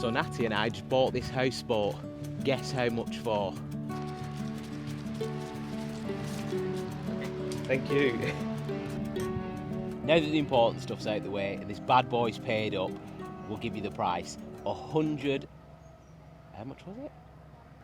So Natty and I just bought this houseboat. Guess how much for? Thank you. Now that the important stuff's out the way and this bad boy's paid up, we'll give you the price. How much was it?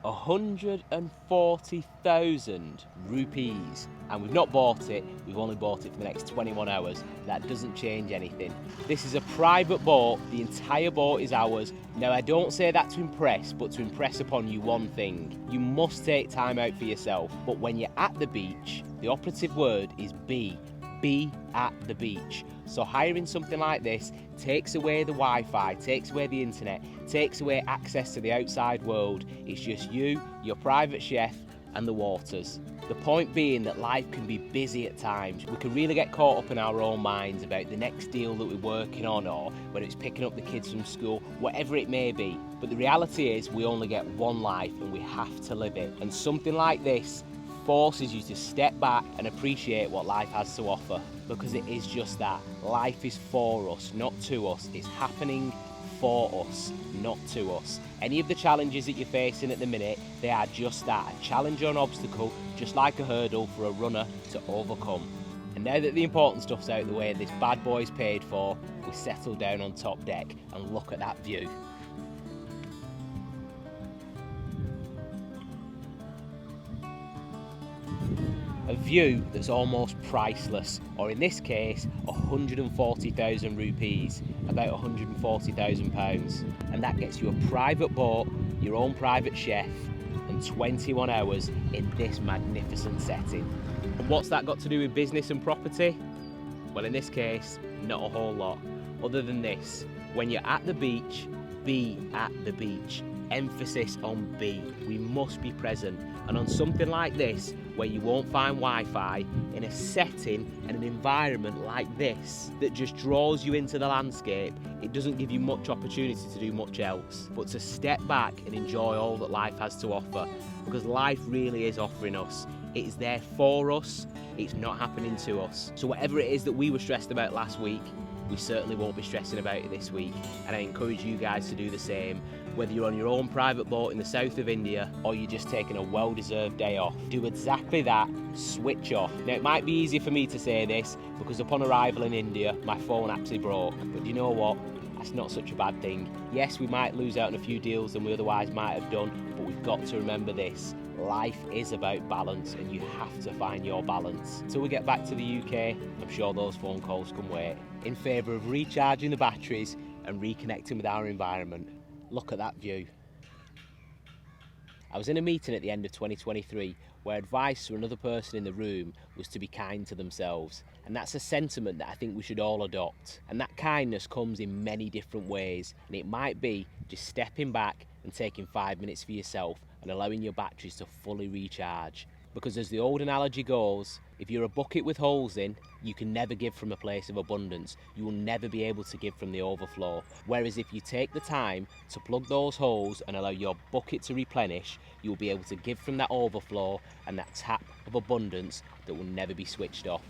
140,000 rupees. And we've not bought it, we've only bought it for the next 21 hours. That doesn't change anything. This is a private boat, the entire boat is ours. Now I don't say that to impress, but to impress upon you one thing. You must take time out for yourself, but when you're at the beach, the operative word is be. Be at the beach. So hiring something like this takes away the Wi-Fi, takes away the internet, takes away access to the outside world. It's just you, your private chef, and the waters. The point being that life can be busy at times. We can really get caught up in our own minds about the next deal that we're working on, or whether it's picking up the kids from school, whatever it may be. But the reality is we only get one life and we have to live it. And something like this forces you to step back and appreciate what life has to offer, because it is just that. Life is for us, not to us. It's happening for us, not to us. Any of the challenges that you're facing at the minute, they are just that, a challenge or an obstacle, just like a hurdle for a runner to overcome. And now that the important stuff's out the way, this bad boy's paid for, we settle down on top deck and look at that view. A view that's almost priceless, or in this case, 140,000 rupees, about £140,000. And that gets you a private boat, your own private chef, and 21 hours in this magnificent setting. And what's that got to do with business and property? Well, in this case, not a whole lot, other than this. When you're at the beach, be at the beach. Emphasis on be. We must be present. And on something like this, where you won't find Wi-Fi, in a setting and an environment like this that just draws you into the landscape, it doesn't give you much opportunity to do much else, but to step back and enjoy all that life has to offer, because life really is offering us. It is there for us, it's not happening to us. So whatever it is that we were stressed about last week, we certainly won't be stressing about it this week, and I encourage you guys to do the same. Whether you're on your own private boat in the south of India or you're just taking a well-deserved day off, do exactly that, switch off. Now it might be easy for me to say this because upon arrival in India my phone actually broke, but you know what? That's not such a bad thing. Yes, we might lose out on a few deals than we otherwise might have done, but we've got to remember this. Life is about balance and you have to find your balance. Until we get back to the UK, I'm sure those phone calls can wait. In favour of recharging the batteries and reconnecting with our environment. Look at that view. I was in a meeting at the end of 2023 where advice to another person in the room was to be kind to themselves. And that's a sentiment that I think we should all adopt. And that kindness comes in many different ways. And it might be just stepping back and taking 5 minutes for yourself and allowing your batteries to fully recharge. Because as the old analogy goes, if you're a bucket with holes in, you can never give from a place of abundance. You will never be able to give from the overflow. Whereas if you take the time to plug those holes and allow your bucket to replenish, you'll be able to give from that overflow and that tap of abundance that will never be switched off.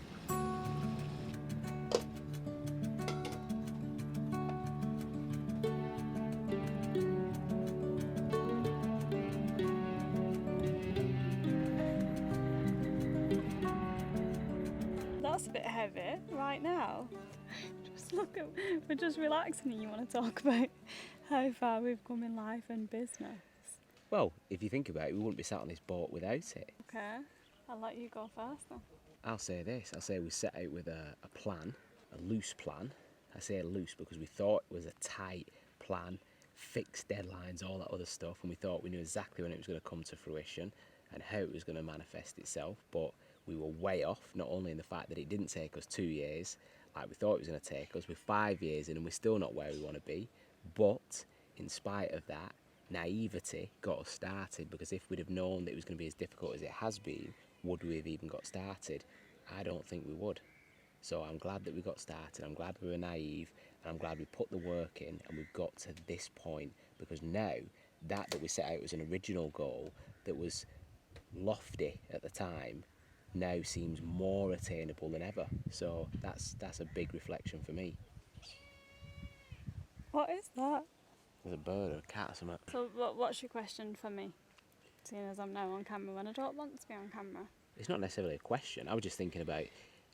That's a bit heavy right now. Just look at, we're just relaxing and you want to talk about how far we've come in life and business. Well, if you think about it, we wouldn't be sat on this boat without it. Okay, I'll let you go first then. I'll say this, I'll say we set out with a plan, a loose plan. I say loose because we thought it was a tight plan, fixed deadlines, all that other stuff, and we thought we knew exactly when it was going to come to fruition and how it was going to manifest itself, but we were way off, not only in the fact that it didn't take us 2 years like we thought it was going to take us. We're 5 years in and we're still not where we want to be, but in spite of that, naivety got us started, because if we'd have known that it was going to be as difficult as it has been, would we have even got started? I don't think we would. So I'm glad that we got started, I'm glad we were naive, and I'm glad we put the work in and we've got to this point, because now that we set out as an original goal that was lofty at the time now seems more attainable than ever. So that's a big reflection for me. What is that? There's a bird or a cat or something. So what's your question for me? Seeing as I'm now on camera when I don't want to be on camera. It's not necessarily a question. I was just thinking about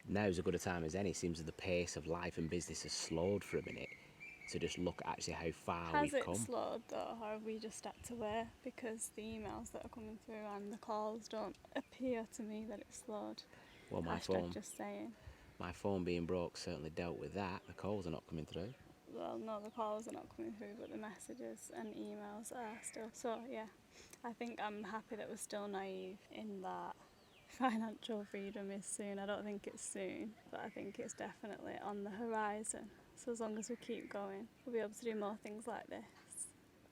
now's as good a time as any. It seems that the pace of life and business has slowed for a minute to just look at actually how far Has we've it come. slowed though, or have we just stepped away because the emails that are coming through and the calls don't appear to me that it's slowed? Well, Just saying. my phone being broke certainly dealt with that. The calls are not coming through. Well, no, the calls are not coming through, but the messages and emails are still. So yeah, I think I'm happy that we're still naive in that financial freedom is soon. I don't think it's soon, but I think it's definitely on the horizon. So as long as we keep going, we'll be able to do more things like this.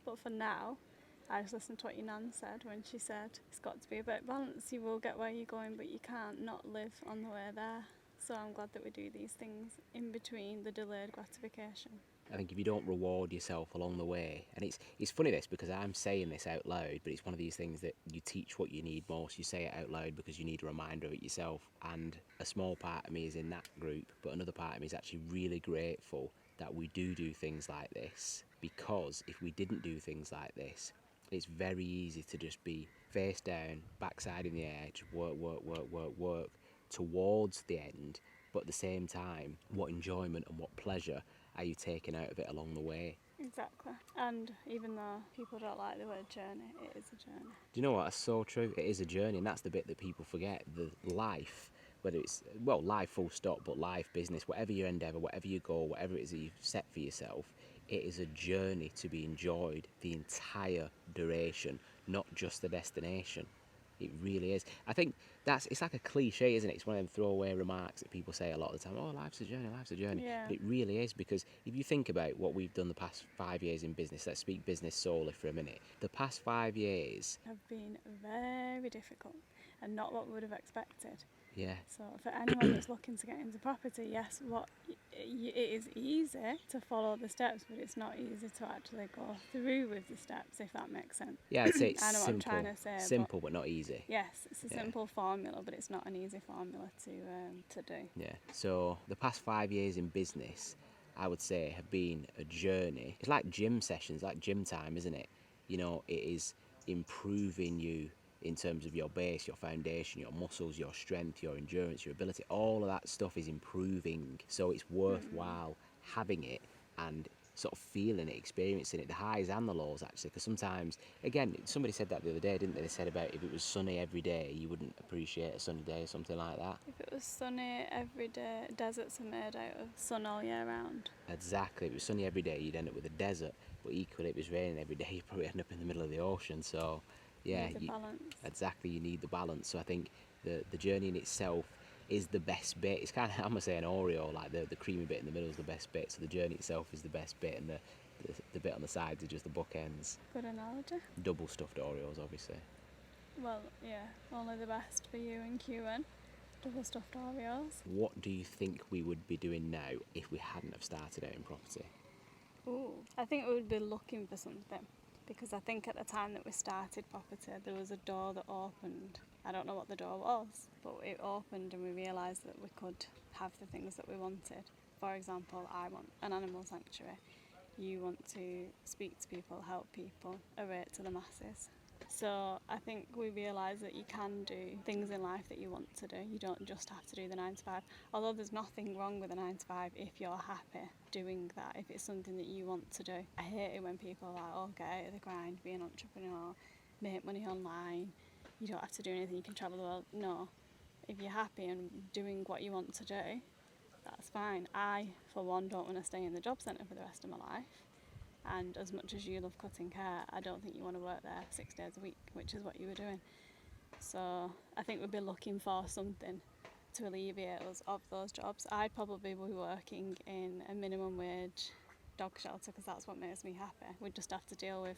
But for now, I just listened to what your nan said when she said it's got to be about balance. You will get where you're going, but you can't not live on the way there. So I'm glad that we do these things in between the delayed gratification. I think if you don't reward yourself along the way, and it's funny this because I'm saying this out loud, but it's one of these things that you teach what you need most. You say it out loud because you need a reminder of it yourself. And a small part of me is in that group, but another part of me is actually really grateful that we do things like this, because if we didn't do things like this, it's very easy to just be face down, backside in the air, just work towards the end. But at the same time, what enjoyment and what pleasure are you taking out of it along the way? Exactly. And even though people don't like the word journey, it is a journey. Do you know what? That's so true. It is a journey, and that's the bit that people forget. The life, whether it's, well, life full stop, but life, business, whatever your endeavour, whatever your goal, whatever it is that you've set for yourself, it is a journey to be enjoyed the entire duration, not just the destination. It really is. I think it's like a cliche, isn't it? It's one of them throwaway remarks that people say a lot of the time. Oh, life's a journey, life's a journey. Yeah. But it really is, because if you think about what we've done the past 5 years in business, let's speak business solely for a minute. The past 5 years Have been very difficult and not what we would have expected. yeah. So for anyone that's looking to get into property, yes, it is easy to follow the steps, but it's not easy to actually go through with the steps, if that makes sense. Yeah, I'd say it's I know what simple. I'm trying to say. Simple but not easy. Yes, it's a Yeah. simple formula, but it's not an easy formula to do. Yeah. So the past 5 years in business, I would say, have been a journey. It's like gym sessions, like gym time, isn't it? You know, it is improving you in terms of your base, your foundation, your muscles, your strength, your endurance, your ability. All of that stuff is improving. So it's worthwhile having it and sort of feeling it, experiencing it, the highs and the lows, actually. Because sometimes, again, somebody said that the other day, didn't they? They said about if it was sunny every day, you wouldn't appreciate a sunny day or something like that. If it was sunny every day, deserts are made out of sun all year round. Exactly. If it was sunny every day, you'd end up with a desert. But equally, if it was raining every day, you'd probably end up in the middle of the ocean. So, yeah, Need the balance. exactly. You need the balance. So I think the journey in itself is the best bit. It's kind of, I'm gonna say an Oreo, like the creamy bit in the middle is the best bit. So the journey itself is the best bit, and the bit on the sides are just the bookends. Good analogy. Double stuffed Oreos, obviously. Well, yeah, only the best for you and QN. Double stuffed Oreos. What do you think we would be doing now if we hadn't have started out in property? Ooh, I think we would be looking for something, because I think at the time that we started property, there was a door that opened. I don't know what the door was, but it opened and we realised that we could have the things that we wanted. For example, I want an animal sanctuary. You want to speak to people, help people, orate to the masses. So I think we realise that you can do things in life that you want to do. You don't just have to do the 9 to 5. Although there's nothing wrong with a 9 to 5 if you're happy doing that, if it's something that you want to do. I hate it when people are like, oh, get out of the grind, be an entrepreneur, make money online, you don't have to do anything, you can travel the world. No, if you're happy and doing what you want to do, that's fine. I, for one, don't want to stay in the job centre for the rest of my life. And as much as you love cutting hair, I don't think you want to work there 6 days a week, which is what you were doing. So I think we'd be looking for something to alleviate us of those jobs. I'd probably be working in a minimum wage dog shelter, because that's what makes me happy. We'd just have to deal with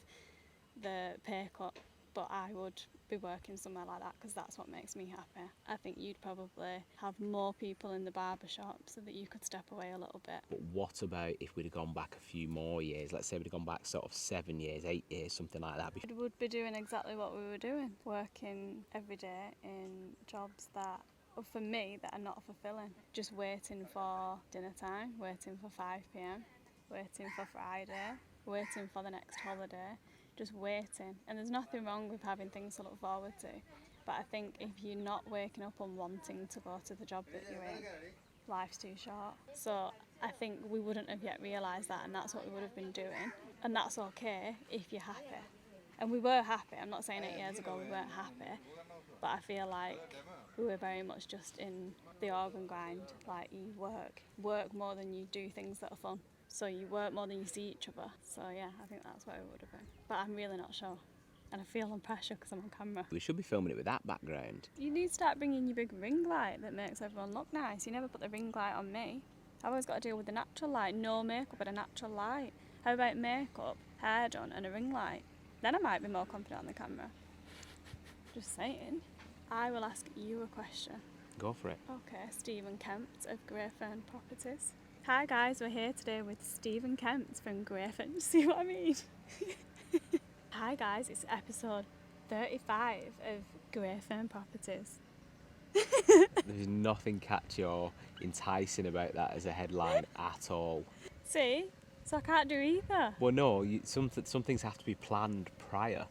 the pay cut, but I would be working somewhere like that because that's what makes me happy. I think you'd probably have more people in the barber shop so that you could step away a little bit. But what about if we'd have gone back a few more years? Let's say we'd have gone back sort of 7 years, 8 years, something like that. We would be doing exactly what we were doing, working every day in jobs that, for me, that are not fulfilling. Just waiting for dinner time, waiting for 5 p.m, waiting for Friday, waiting for the next holiday, just waiting. And there's nothing wrong with having things to look forward to. But I think if you're not waking up and wanting to go to the job that you're in, life's too short. So I think we wouldn't have yet realised that, and that's what we would have been doing. And that's okay if you're happy. And we were happy. I'm not saying 8 years ago we weren't happy, but I feel like we were very much just in the organ grind. Like, you work more than you do things that are fun. So you work more than you see each other. So yeah, I think that's where we would have been. But I'm really not sure. And I feel on pressure because I'm on camera. We should be filming it with that background. You need to start bringing your big ring light that makes everyone look nice. You never put the ring light on me. I've always got to deal with the natural light. No makeup but a natural light. How about makeup, hair done and a ring light? Then I might be more confident on the camera. Just saying. I will ask you a question. Go for it. Okay, Stephen Kemp of Greyfern Properties. Hi guys, we're here today with Stephen Kemp from Greyfern. See what I mean? Hi guys, it's episode 35 of Greyfern Properties. There's nothing catchy or enticing about that as a headline at all. See? So I can't do either. Well, no, some things have to be planned prior.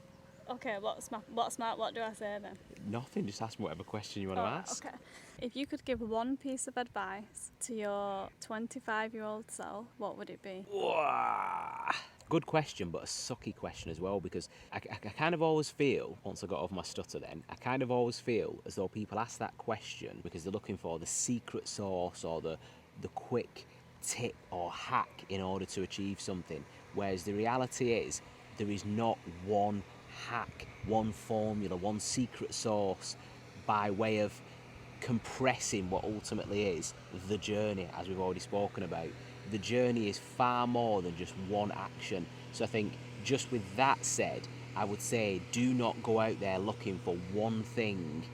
Okay, what do I say then? Nothing, just ask me whatever question you want to ask. Okay. If you could give one piece of advice to your 25-year-old self, what would it be? Wah. Good question, but a sucky question as well, because I kind of always feel, once I got over my stutter then, I kind of always feel as though people ask that question because they're looking for the secret sauce or the quick tip or hack in order to achieve something, whereas the reality is there is not one hack, one formula, one secret sauce by way of compressing what ultimately is the journey, as we've already spoken about. The journey is far more than just one action. So I think just with that said, I would say do not go out there looking for one thing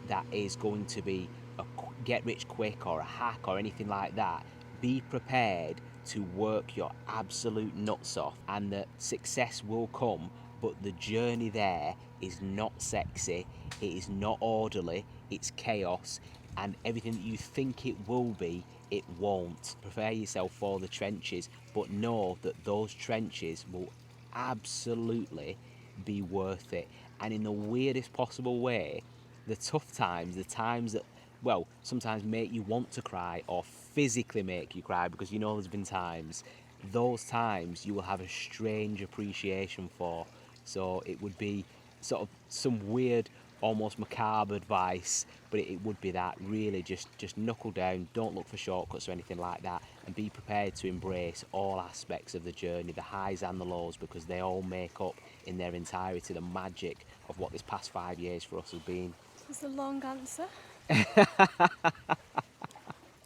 that is going to be a get rich quick or a hack or anything like that. Be prepared to work your absolute nuts off, and that success will come, but the journey there is not sexy, it is not orderly, it's chaos, and everything that you think it will be, it won't. Prepare yourself for the trenches, but know that those trenches will absolutely be worth it. And in the weirdest possible way, the tough times, the times that, well, sometimes make you want to cry or physically make you cry, because you know there's been times, those times you will have a strange appreciation for. So it would be sort of some weird, almost macabre advice, but it would be that, really just knuckle down, don't look for shortcuts or anything like that, and be prepared to embrace all aspects of the journey, the highs and the lows, because they all make up in their entirety the magic of what this past 5 years for us has been. It's a long answer.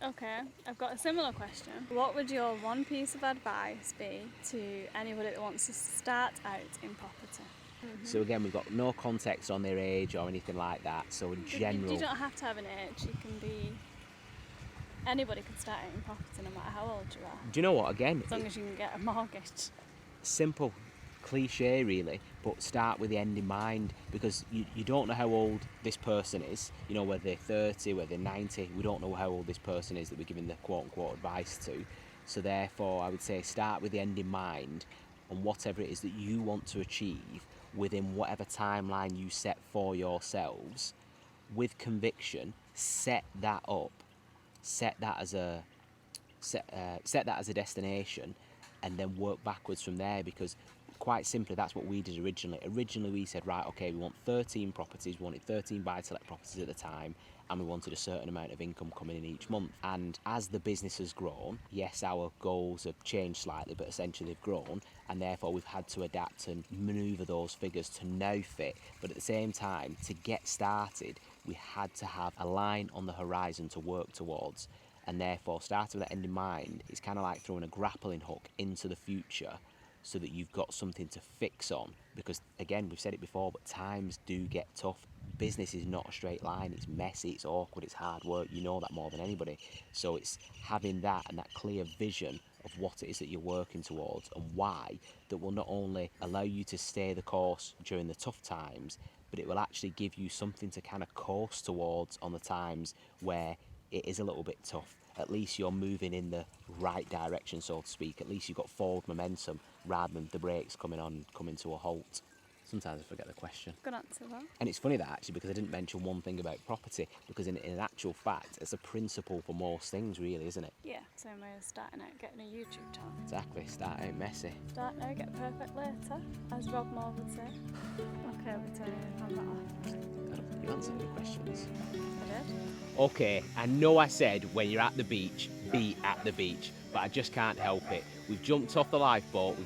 Okay, I've got a similar question. What would your one piece of advice be to anybody that wants to start out in property? So again, we've got no context on their age or anything like that, so in general... You don't have to have an age, you can be... Anybody can start out in property no matter how old you are. Do you know what, again... As long as you can get a mortgage. Simple, cliche really, but start with the end in mind, because you don't know how old this person is, you know, whether they're 30, whether they're 90, we don't know how old this person is that we're giving the quote-unquote advice to. So therefore, I would say start with the end in mind, and whatever it is that you want to achieve within whatever timeline you set for yourselves, with conviction, set that up, set that as a destination, and then work backwards from there, because quite simply that's what we did originally. Originally we said, right, okay, we want 13 properties, we wanted 13 buy-to-let properties at the time, and we wanted a certain amount of income coming in each month. And as the business has grown, yes, our goals have changed slightly, but essentially they've grown, and therefore we've had to adapt and manoeuvre those figures to now fit. But at the same time, to get started, we had to have a line on the horizon to work towards, and therefore starting with that end in mind, it's kind of like throwing a grappling hook into the future so that you've got something to fix on. Because again, we've said it before, but times do get tough. Business is not a straight line, it's messy, it's awkward, it's hard work, you know that more than anybody. So it's having that and that clear vision of what it is that you're working towards and why, that will not only allow you to stay the course during the tough times, but it will actually give you something to kind of course towards on the times where it is a little bit tough. at least you're moving in the right direction, so to speak. At least you've got forward momentum rather than the brakes coming to a halt. Sometimes I forget the question. Good answer, though. And it's funny that actually, because I didn't mention one thing about property, because in actual fact, it's a principle for most things, really, isn't it? Yeah, same way as starting out getting a YouTube channel. Exactly, start out messy. Start now, get perfect later, as Rob Moore would say. Okay, I'll be telling you I'm not off. I don't think you answered the questions. I did. Okay, I know I said when you're at the beach, be at the beach, but I just can't help it. We've jumped off the lifeboat,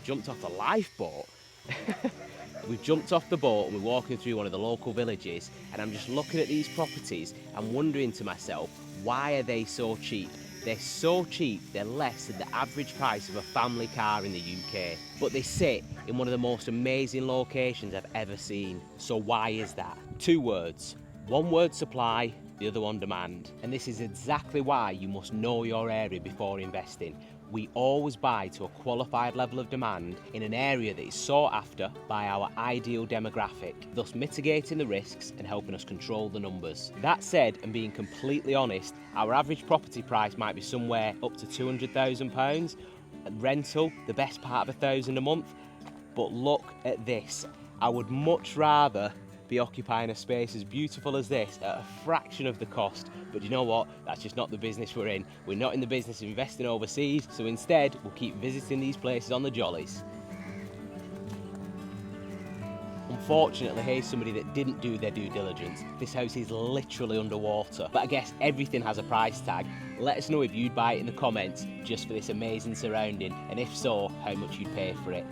We've jumped off the boat and we're walking through one of the local villages, and I'm just looking at these properties and wondering to myself, why are they so cheap? They're so cheap, they're less than the average price of a family car in the UK. But they sit in one of the most amazing locations I've ever seen. So why is that? 2 words. One word supply, the other one demand. And this is exactly why you must know your area before investing. We always buy to a qualified level of demand in an area that is sought after by our ideal demographic, thus mitigating the risks and helping us control the numbers. That said, and being completely honest, our average property price might be somewhere up to £200,000. Rental, the best part of £1,000 a month. But look at this. I would much rather be occupying a space as beautiful as this at a fraction of the cost. But you know what? That's just not the business we're in. We're not in the business of investing overseas, so instead we'll keep visiting these places on the jollies. Unfortunately, here's somebody that didn't do their due diligence. This house is literally underwater, but I guess everything has a price tag. Let us know if you'd buy it in the comments just for this amazing surrounding, and if so, how much you'd pay for it.